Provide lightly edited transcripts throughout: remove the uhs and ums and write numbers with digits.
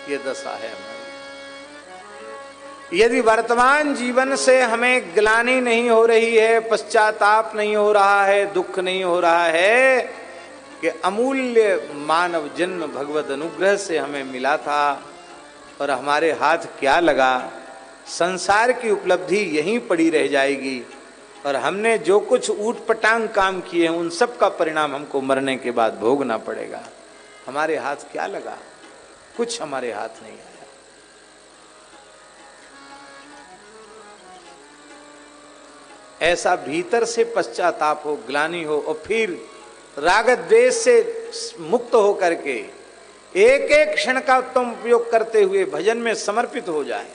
ये दशा है हमारी। यदि वर्तमान जीवन से हमें ग्लानि नहीं हो रही है, पश्चाताप नहीं हो रहा है, दुख नहीं हो रहा है कि अमूल्य मानव जन्म भगवत अनुग्रह से हमें मिला था और हमारे हाथ क्या लगा, संसार की उपलब्धि यहीं पड़ी रह जाएगी और हमने जो कुछ ऊटपटांग काम किए हैं उन सब का परिणाम हमको मरने के बाद भोगना पड़ेगा। हमारे हाथ क्या लगा? कुछ हमारे हाथ नहीं आया। ऐसा भीतर से पश्चाताप हो, ग्लानि हो और फिर राग द्वेष से मुक्त हो करके एक एक क्षण का उत्तम उपयोग करते हुए भजन में समर्पित हो जाए।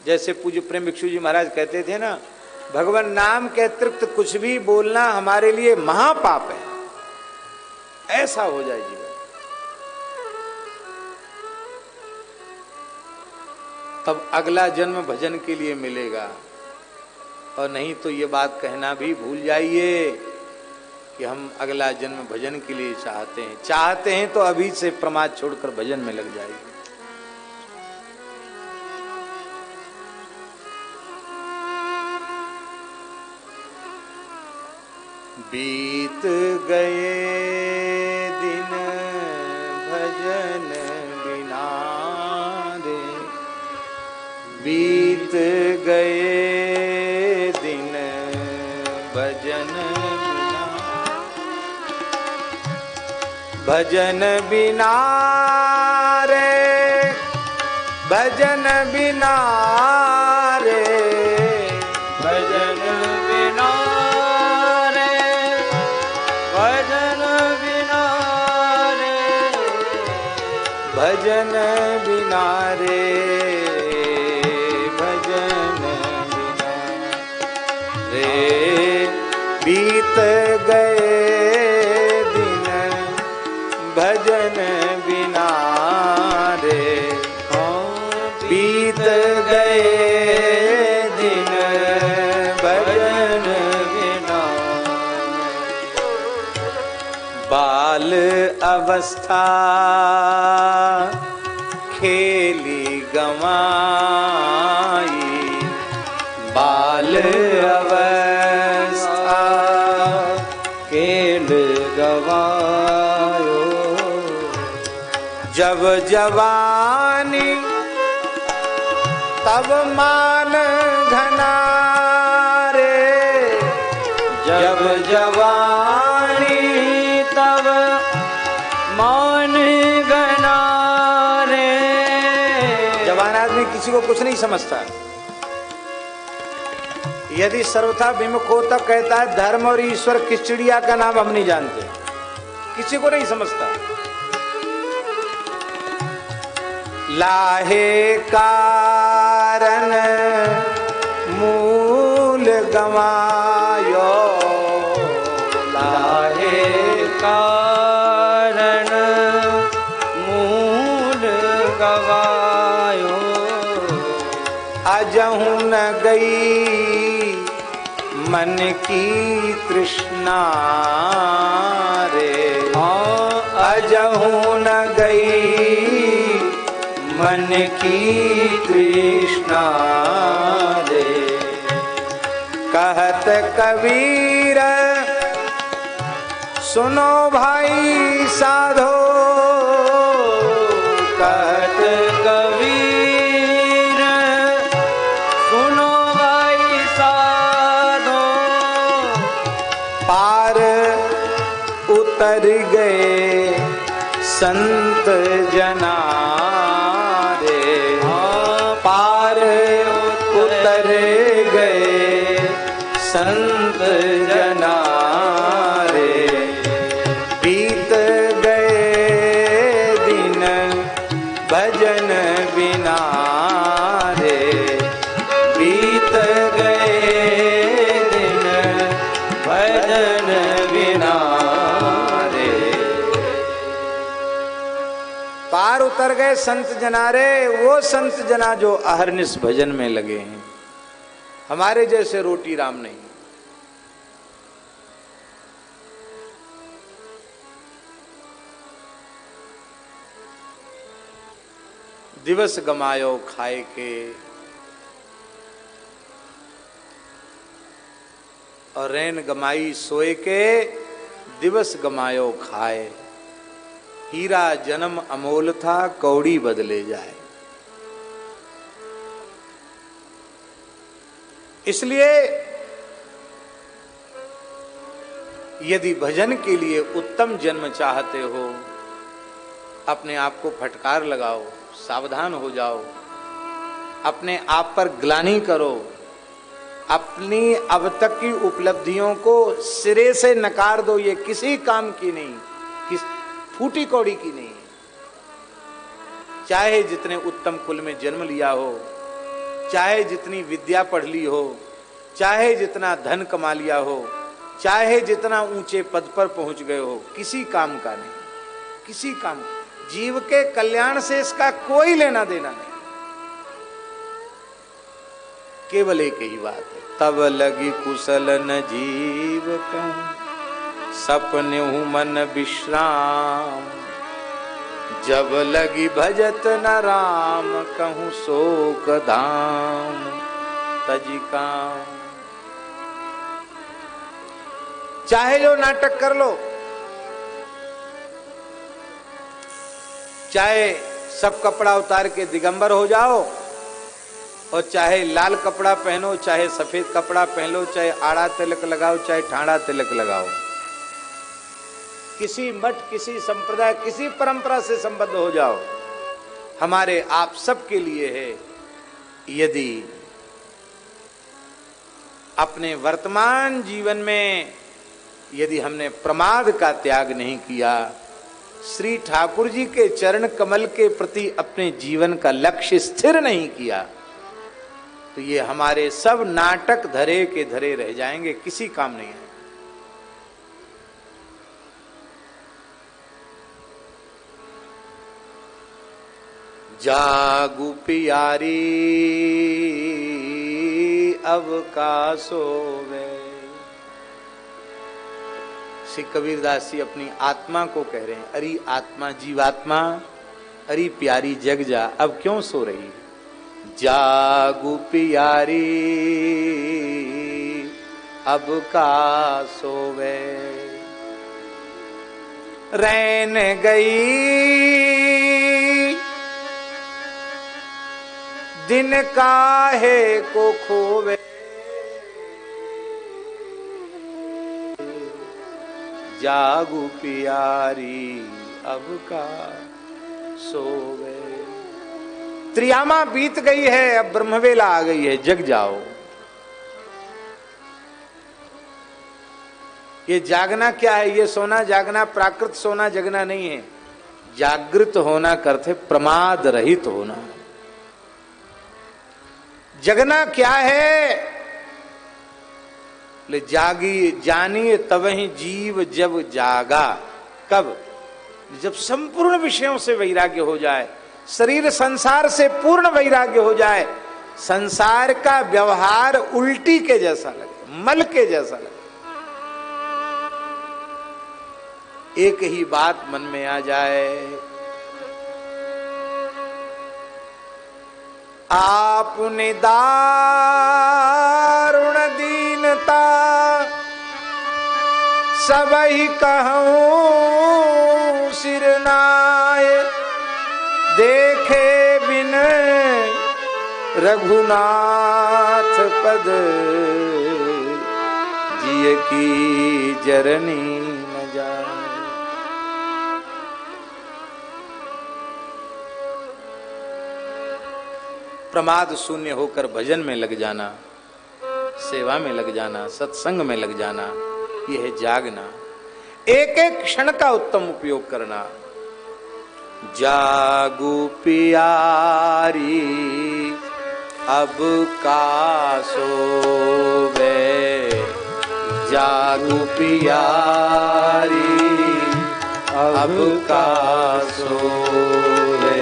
जैसे पूज्य प्रेम भिक्षु जी महाराज कहते थे ना, भगवान नाम के अतिरिक्त कुछ भी बोलना हमारे लिए महापाप है। ऐसा हो जाए जीवन। तब अगला जन्म भजन के लिए मिलेगा। और नहीं तो ये बात कहना भी भूल जाइए कि हम अगला जन्म भजन के लिए चाहते हैं तो अभी से प्रमाद छोड़कर भजन में लग जाइए। बीत गए दिन भजन बिना रे, बीत गए दिन भजन बिना, भजन बिना रे, भजन बिना रे, भजन बिना रे, भजन बिना रे, भजन बिना रे, भजन बिना रे, बीत गए दिन भजन बिना रे, बीत गए दिन भजन बिना। बाल अवस्था खेली गंवाई, बाल अवस्था खेल गंवायो, जब जवानी तब मान घना रे, जब जवानी तब मान घना रे। जवान आदमी किसी को कुछ नहीं समझता। यदि सर्वथा विमुख हो तब कहता है धर्म और ईश्वर किस चिड़िया का नाम हम नहीं जानते, किसी को नहीं समझता। लाहे कारण मूल गवायो, लाहे कारण मूल गवायो, अजहु न गई मन की तृष्णा रे, अजहु न गई मन की तृष्णा रे। कहत कबीर सुनो भाई साधो, कहत कबीर सुनो भाई साधो, पार उतर गए संत जना रे, पार उतर गए संत जना रे, बीत गए दिन भजन बिना रे, बीत गए दिन भजन बिना रे। पार उतर गए संत जना रे, वो संत जना जो अहरनिश भजन में लगे हैं। हमारे जैसे रोटी राम नहीं। दिवस गमायो खाए के, और रैन गमाई सोए के, दिवस गमायो खाए। हीरा जन्म अमोल था, कौड़ी बदले जाए। इसलिए यदि भजन के लिए उत्तम जन्म चाहते हो, अपने आप को फटकार लगाओ, सावधान हो जाओ, अपने आप पर ग्लानि करो, अपनी अब तक की उपलब्धियों को सिरे से नकार दो। ये किसी काम की नहीं, किस फूटी कौड़ी की नहीं। चाहे जितने उत्तम कुल में जन्म लिया हो, चाहे जितनी विद्या पढ़ ली हो, चाहे जितना धन कमा लिया हो, चाहे जितना ऊंचे पद पर पहुंच गए हो, किसी काम का नहीं, किसी काम। जीव के कल्याण से इसका कोई लेना देना नहीं। केवल एक ही बात है, तब लगी कुशल न जीव कहूं, सपने हूं मन विश्राम। जब लगी भजत न राम, कहूं शोक धाम तजी काम। चाहे जो नाटक कर लो, चाहे सब कपड़ा उतार के दिगंबर हो जाओ, और चाहे लाल कपड़ा पहनो, चाहे सफेद कपड़ा पहनो, चाहे आड़ा तिलक लगाओ, चाहे ठाड़ा तिलक लगाओ, किसी मठ, किसी संप्रदाय, किसी परंपरा से संबद्ध हो जाओ, हमारे आप सबके लिए है। यदि अपने वर्तमान जीवन में यदि हमने प्रमाद का त्याग नहीं किया, श्री ठाकुर जी के चरण कमल के प्रति अपने जीवन का लक्ष्य स्थिर नहीं किया, तो ये हमारे सब नाटक धरे के धरे रह जाएंगे, किसी काम नहीं है। जागू प्यारी अब का सोवे। श्री कबीरदास जी अपनी आत्मा को कह रहे हैं, अरे आत्मा, जीवात्मा, अरे प्यारी जग जा, अब क्यों सो रही है? जागू प्यारी अब का सोवे। रैन गई दिन काहे को खोवे। जागू प्यारी अब का सोवे। त्रियामा बीत गई है, अब ब्रह्मवेला आ गई है, जग जाओ। ये जागना क्या है? ये सोना जागना प्राकृत सोना जगना नहीं है। जागृत होना करते प्रमाद रहित होना। जगना क्या है? ले जागी जानिए तब ही जीव जब जागा। कब? जब संपूर्ण विषयों से वैराग्य हो जाए, शरीर संसार से पूर्ण वैराग्य हो जाए, संसार का व्यवहार उल्टी के जैसा लगे, मल के जैसा लगे, एक ही बात मन में आ जाए, आपने दारुण दीनता सबही कहूं सिरनाय। देखे बिन रघुनाथ पद जिय की जरनी न जाए। प्रमाद शून्य होकर भजन में लग जाना, सेवा में लग जाना, सत्संग में लग जाना, यह है जागना। एक एक क्षण का उत्तम उपयोग करना। जागू प्यारी अब का सोवे। जागू प्यारी अब का सोवे।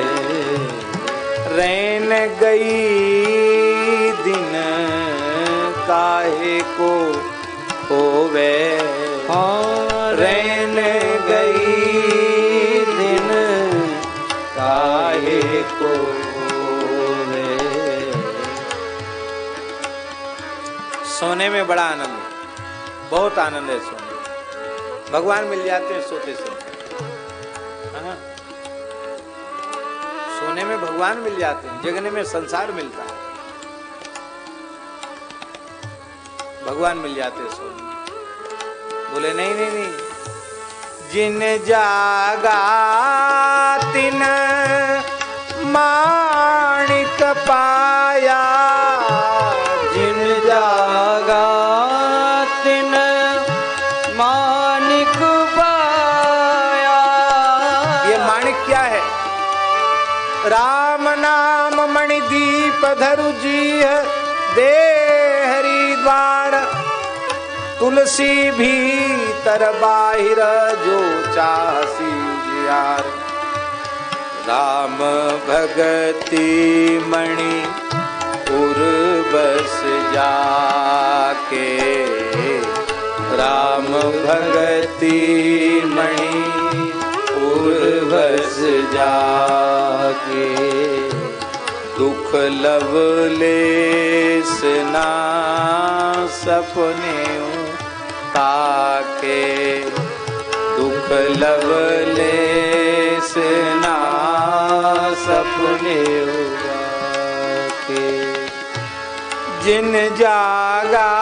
रैन गई दिन काहे को होवे। रैन गई दिन काहे को सोने में बड़ा आनंद है, बहुत आनंद है सोने में। भगवान मिल जाते हैं सोते समय। हाँ? सोने में भगवान मिल जाते हैं, जगने में संसार मिलता है। भगवान मिल जाते हैं सोने में। बोले नहीं नहीं नहीं, जिन जागा तिन माणिक पाया, जिन जागा तिन माणिक पाया। ये माणिक क्या है? राम नाम मणिदीप धरु जी दे हरि द्वार, तुलसी भीतर बाहिर जो चाहसी जियार। राम भगति मणि उर बस जाके, राम भगति मणि उर बस जाके। दुख लवलेस ना सपने ताके, दुख लवलेस ना सपने के। जिन जागा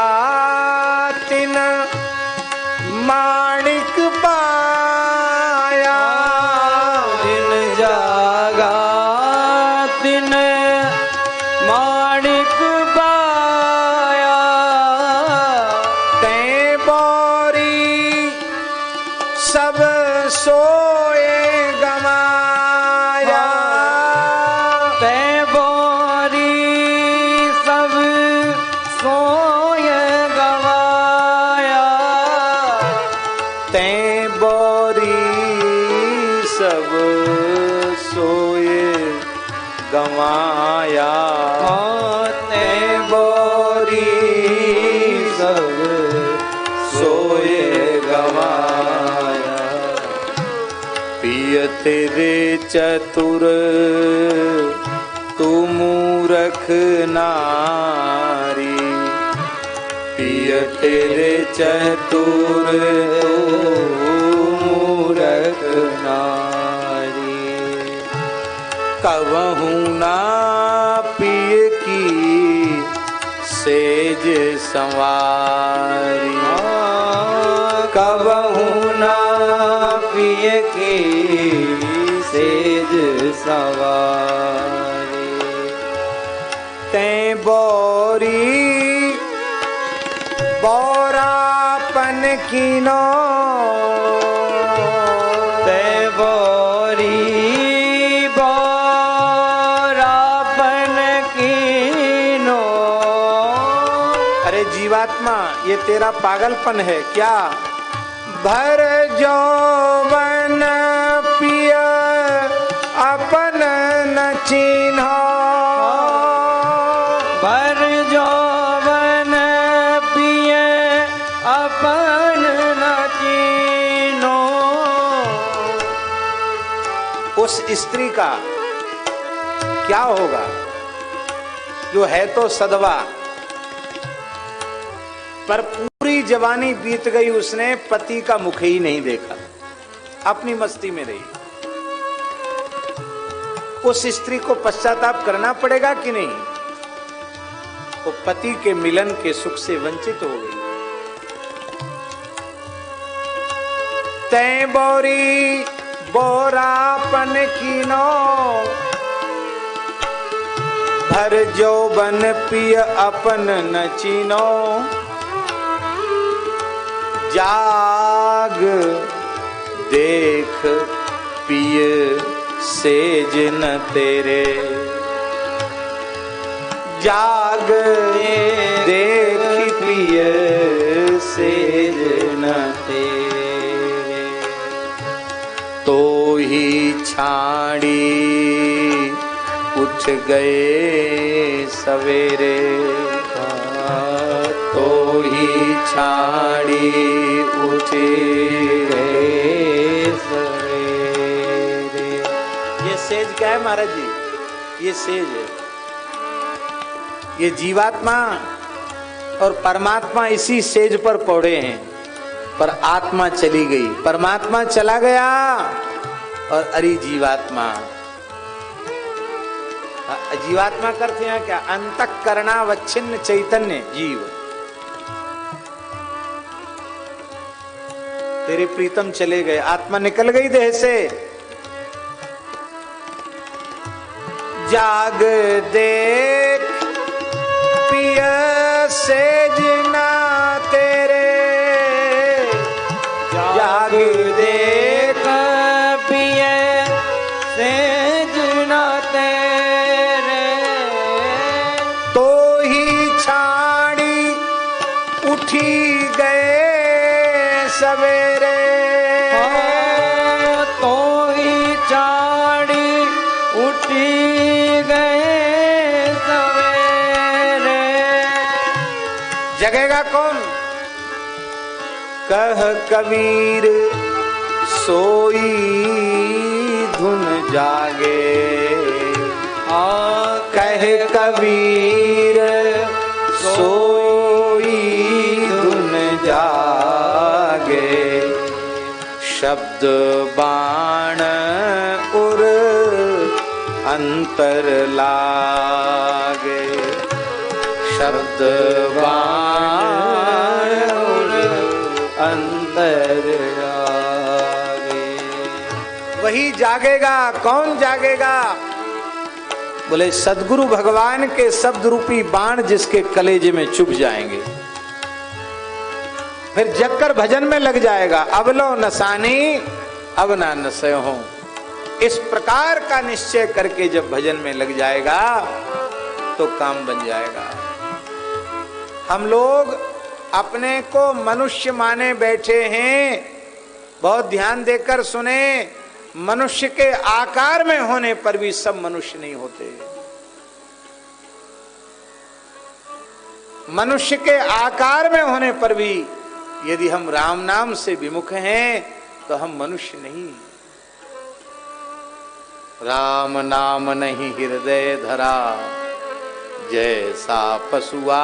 तिन माणिक पाया, जिन जागा तिन माणिक पाया। तैं बोरी सब सोए गमाया, तैं बोरी सब सोए गवाया। तैं बोरी सब सोए गमाया, तैं बोरी सब सोए गवाया। पिय तेरे चतुर तू मूरख नारी, पिय तेरे चतुर तू मूरख नारी। कबहू ना पिय की सेज संवारी, कबहू ना पिय की सेज सवारी। तैं बोरी बोरापन कीनो, तैं बोरी बोरापन कीनो। अरे जीवात्मा, ये तेरा पागलपन है क्या? भर जौवन पिय अपन न चिन्हो, भर जौवन पिय अपन न कीनो। उस स्त्री का क्या होगा जो है तो सदवा, पर पूरी जवानी बीत गई, उसने पति का मुख ही नहीं देखा, अपनी मस्ती में रही। उस स्त्री को पश्चाताप करना पड़ेगा कि नहीं? वो पति के मिलन के सुख से वंचित हो गई। तैं बोरी बोरापन कीनो, भर जौवन पिय अपन न चीनो। जाग देख पिय सेज न तेरे, जाग देख पिय सेज न तेरे। तो ही छाड़ी उठ गए सवेरे, तो ही छाड़ी उठ गए सवेरे। ये सेज क्या है महाराज जी? ये सेज है। ये जीवात्मा और परमात्मा इसी सेज पर पौड़े हैं, पर आत्मा चली गई, परमात्मा चला गया और अरे जीवात्मा। जीवात्मा करते हैं क्या? अंतःकरणावच्छिन्न चैतन्य जीव। तेरे प्रीतम चले गए, आत्मा निकल गई देह से। जाग देख पिय सेजना तेरे, जाग देख पिय सेजना तेरे, तो ही छाड़ी उठी गए सवेरे। तो ही छाड़ी उठी गए सवेरे। जगेगा कौन? कह कबीर सोई धुन जागे, कह कबीर सोई धुन जागे। शब्द बाण उर अंतर लागे, शब्द बाण उर अंतर लागे। वही जागेगा। कौन जागेगा? बोले सदगुरु भगवान के शब्द रूपी बाण जिसके कलेजे में चुभ जाएंगे, फिर जगकर भजन में लग जाएगा। अब लो नसानी अब ना नशे हो, इस प्रकार का निश्चय करके जब भजन में लग जाएगा तो काम बन जाएगा। हम लोग अपने को मनुष्य माने बैठे हैं। बहुत ध्यान देकर सुने, मनुष्य के आकार में होने पर भी सब मनुष्य नहीं होते। मनुष्य के आकार में होने पर भी यदि हम राम नाम से विमुख हैं तो हम मनुष्य नहीं। राम नाम नहीं हृदय धरा, जैसा पशुआ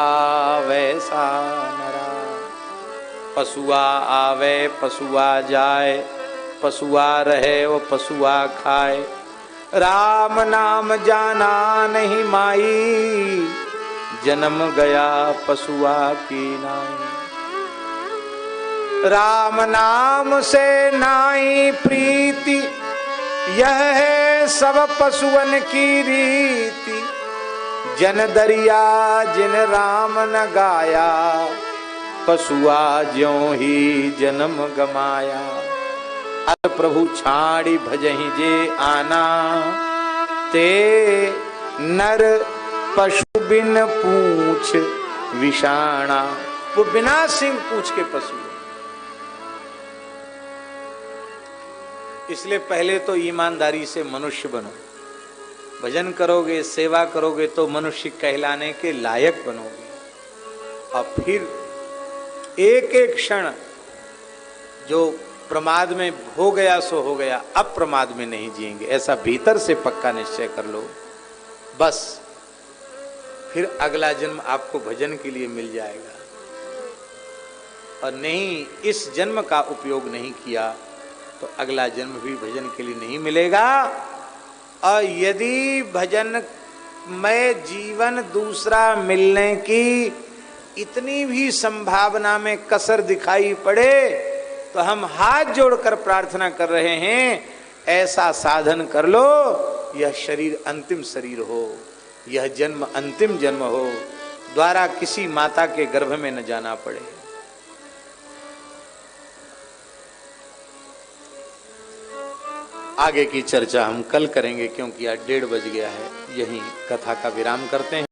वैसा नरा। पशुआ आवे पशुआ जाए, पशुआ रहे वो पशुआ खाए। राम नाम जाना नहीं माई, जन्म गया पशुआ की नाई। राम नाम से नाई प्रीति, यह है सब पशुअन की रीति। जन दरिया जिन राम न गाया, पशुआ ज्यों ही जन्म गमाया। अर प्रभु छाड़ी भजहि जे आना, ते नर पशु बिन पूछ विषाणा। वो बिना सिंह पूछ के पशु। इसलिए पहले तो ईमानदारी से मनुष्य बनो। भजन करोगे, सेवा करोगे तो मनुष्य कहलाने के लायक बनोगे। और फिर एक एक क्षण जो प्रमाद में हो गया सो हो गया, अब प्रमाद में नहीं जिएंगे, ऐसा भीतर से पक्का निश्चय कर लो। बस फिर अगला जन्म आपको भजन के लिए मिल जाएगा। और नहीं इस जन्म का उपयोग नहीं किया तो अगला जन्म भी भजन के लिए नहीं मिलेगा। और यदि भजन में जीवन दूसरा मिलने की इतनी भी संभावना में कसर दिखाई पड़े तो हम हाथ जोड़कर प्रार्थना कर रहे हैं, ऐसा साधन कर लो यह शरीर अंतिम शरीर हो, यह जन्म अंतिम जन्म हो, द्वारा किसी माता के गर्भ में न जाना पड़े। आगे की चर्चा हम कल करेंगे, क्योंकि आज 1:30 बज गया है। यहीं कथा का विराम करते हैं।